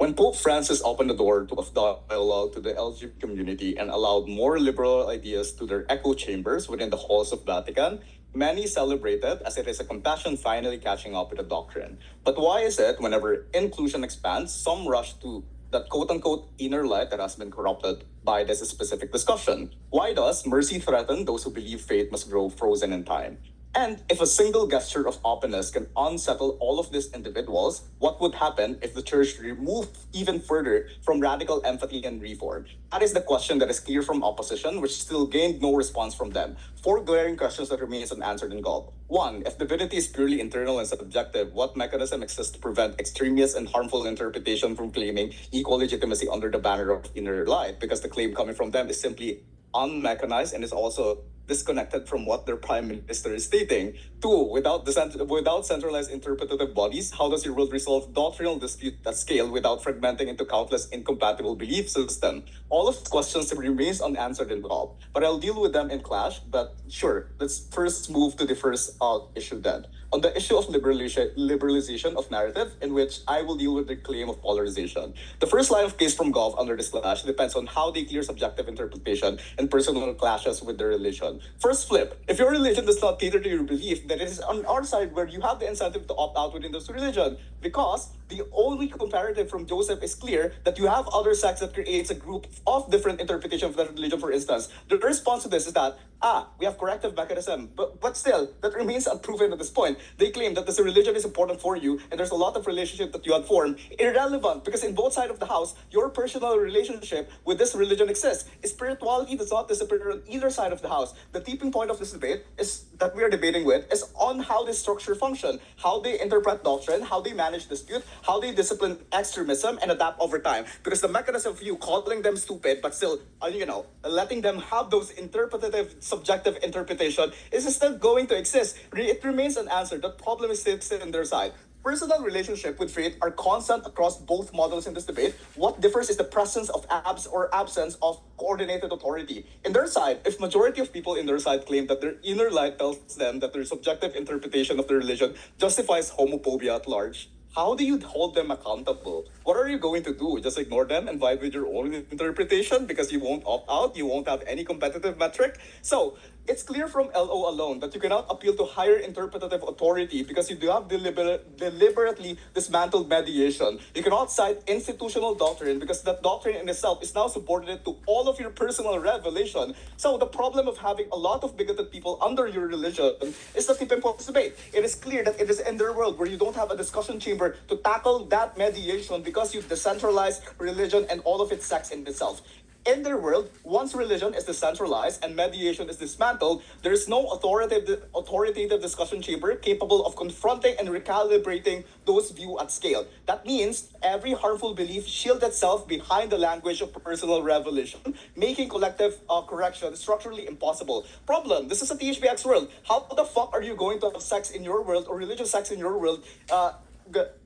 When Pope Francis opened the door of dialogue to the LGBT community and allowed more liberal ideas to their echo chambers within the halls of Vatican, many celebrated as it is a compassion finally catching up with the doctrine. But why is it whenever inclusion expands, some rush to that quote-unquote inner light that has been corrupted by this specific discussion? Why does mercy threaten those who believe faith must grow frozen in time? And if a single gesture of openness can unsettle all of these individuals, what would happen if the church removed even further from radical empathy and reform? That is the question that is clear from opposition, which still gained no response from them. Four glaring questions that remains unanswered in Gulf. One, if divinity is purely internal and subjective, what mechanism exists to prevent extremist and harmful interpretation from claiming equal legitimacy under the banner of inner light? Because the claim coming from them is simply unmechanized and is also disconnected from what their prime minister is stating. Two, without centralized interpretative bodies, how does your world resolve doctrinal dispute at scale without fragmenting into countless incompatible belief systems? All of these questions remains unanswered in Bob, but I'll deal with them in clash. But sure, let's first move to the first issue then. On the issue of liberalization of narrative, in which I will deal with the claim of polarization. The first line of case from Gov under this clash depends on how they clear subjective interpretation and personal clashes with their religion. First flip, if your religion does not cater to your belief, then it is on our side where you have the incentive to opt out within this religion, because the only comparative from Joseph is clear that you have other sects that creates a group of different interpretation of that religion, for instance. The response to this is that, we have corrective mechanism, but still, that remains unproven at this point. They claim that this religion is important for you, and there's a lot of relationship that you had formed. Irrelevant, because in both sides of the house, your personal relationship with this religion exists. Spirituality does not disappear on either side of the house. The tipping point of this debate is that we are debating with is on how this structure function, how they interpret doctrine, how they manage dispute, how they discipline extremism and adapt over time. Because the mechanism of you calling them stupid, but still, letting them have those interpretative, subjective interpretation is still going to exist. It remains unanswered. The problem is sits in their side. Personal relationship with faith are constant across both models in this debate. What differs is the presence of absence of coordinated authority. In their side, if majority of people in their side claim that their inner light tells them that their subjective interpretation of the religion justifies homophobia at large, how do you hold them accountable? What are you going to do? Just ignore them and vibe with your own interpretation because you won't opt out, you won't have any competitive metric? So, it's clear from LO alone that you cannot appeal to higher interpretative authority because you do have deliberately dismantled mediation. You cannot cite institutional doctrine because that doctrine in itself is now subordinate to all of your personal revelation. So the problem of having a lot of bigoted people under your religion is the tipping point of debate. It is clear that it is in their world where you don't have a discussion chamber to tackle that mediation because you've decentralized religion and all of its sects in itself. In their world, once religion is decentralized and mediation is dismantled, there is no authoritative discussion chamber capable of confronting and recalibrating those views at scale. That means every harmful belief shields itself behind the language of personal revelation, making collective correction structurally impossible. Problem, this is a THBX world. How the fuck are you going to have sex in your world or religious sex in your world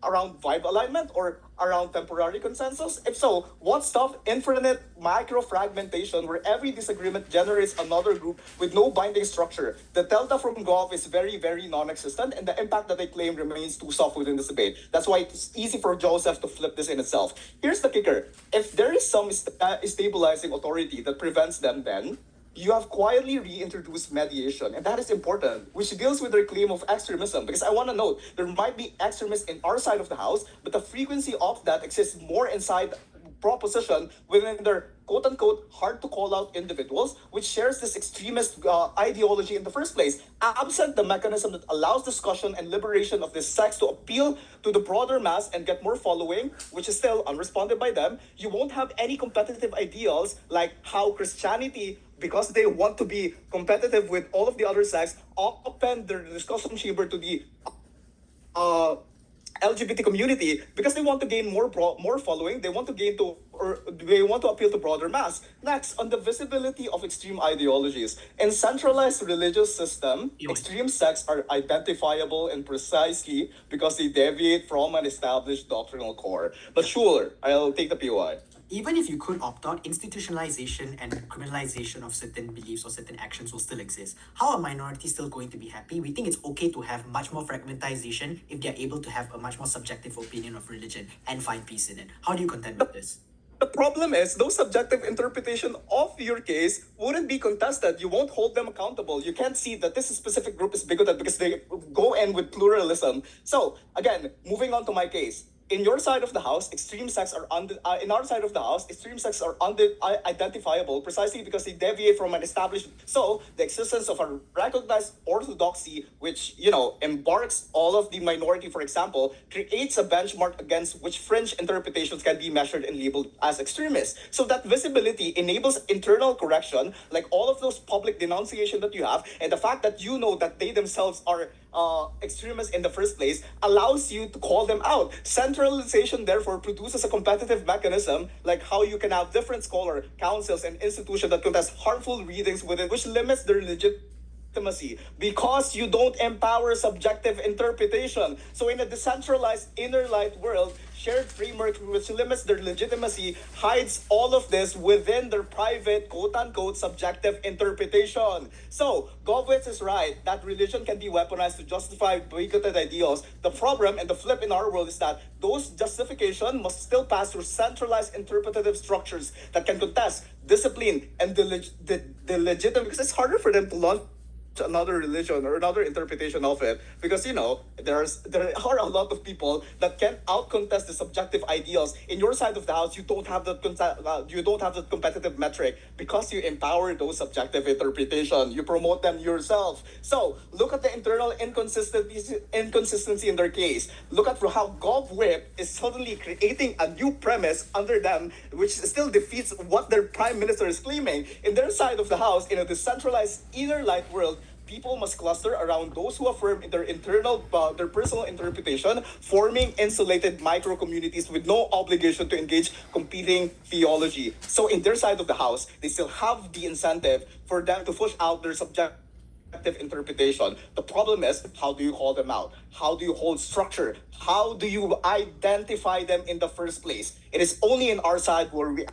around vibe alignment or around temporary consensus? If so, what stuff infinite micro-fragmentation where every disagreement generates another group with no binding structure? The delta from Gov is very, very non-existent, and the impact that they claim remains too soft within this debate. That's why it's easy for Joseph to flip this in itself. Here's the kicker. If there is some stabilizing authority that prevents them, then you have quietly reintroduced mediation, and that is important, which deals with their claim of extremism. Because I want to note, there might be extremists in our side of the house, but the frequency of that exists more inside proposition within their quote-unquote hard-to-call-out individuals, which shares this extremist ideology in the first place. Absent the mechanism that allows discussion and liberation of this sects to appeal to the broader mass and get more following, which is still unresponded by them, you won't have any competitive ideals like how Christianity, because they want to be competitive with all of the other sects, open their discussion chamber to the LGBT community because they want to gain more following. They want to appeal to broader mass. Next, on the visibility of extreme ideologies. In centralized religious system, extreme sects are identifiable and precisely because they deviate from an established doctrinal core. But sure, I'll take the POI. even if you could opt out, institutionalization and criminalization of certain beliefs or certain actions will still exist. How are minorities still going to be happy? We think it's okay to have much more fragmentization if they're able to have a much more subjective opinion of religion and find peace in it. How do you contend with this? The problem is those subjective interpretation of your case wouldn't be contested. You won't hold them accountable. You can't see that this specific group is bigoted because they go in with pluralism. So again, moving on to my case. In your side of the house, extreme sects are in our side of the house, extreme sects are identifiable precisely because they deviate from an established. So the existence of a recognized orthodoxy, which embarks all of the minority, for example, creates a benchmark against which fringe interpretations can be measured and labeled as extremist. So that visibility enables internal correction, like all of those public denunciation that you have, and the fact that you know that they themselves are extremists in the first place allows you to call them out. Centralization, therefore, produces a competitive mechanism, like how you can have different scholar councils and institutions that contest harmful readings within, which limits their legitimacy because you don't empower subjective interpretation. So in a decentralized inner light world, shared framework which limits their legitimacy hides all of this within their private quote-unquote subjective interpretation. So Govitz is right that religion can be weaponized to justify bigoted ideals. The problem and the flip in our world is that those justification must still pass through centralized interpretative structures that can contest discipline and the legitimate, because it's harder for them to launch another religion or another interpretation of it, because there are a lot of people that can out contest the subjective ideals. In your side of the house, you don't have the competitive metric because you empower those subjective interpretation, you promote them yourself. So look at the internal inconsistency in their case. Look at how GovWhip is suddenly creating a new premise under them, which still defeats what their prime minister is claiming. In their side of the house, in a decentralized inner light world, people must cluster around those who affirm their personal interpretation, forming insulated micro communities with no obligation to engage competing theology. So in their side of the house, they still have the incentive for them to push out their subjective interpretation. The problem is, how do you call them out? How do you hold structure? How do you identify them in the first place? It is only in our side where we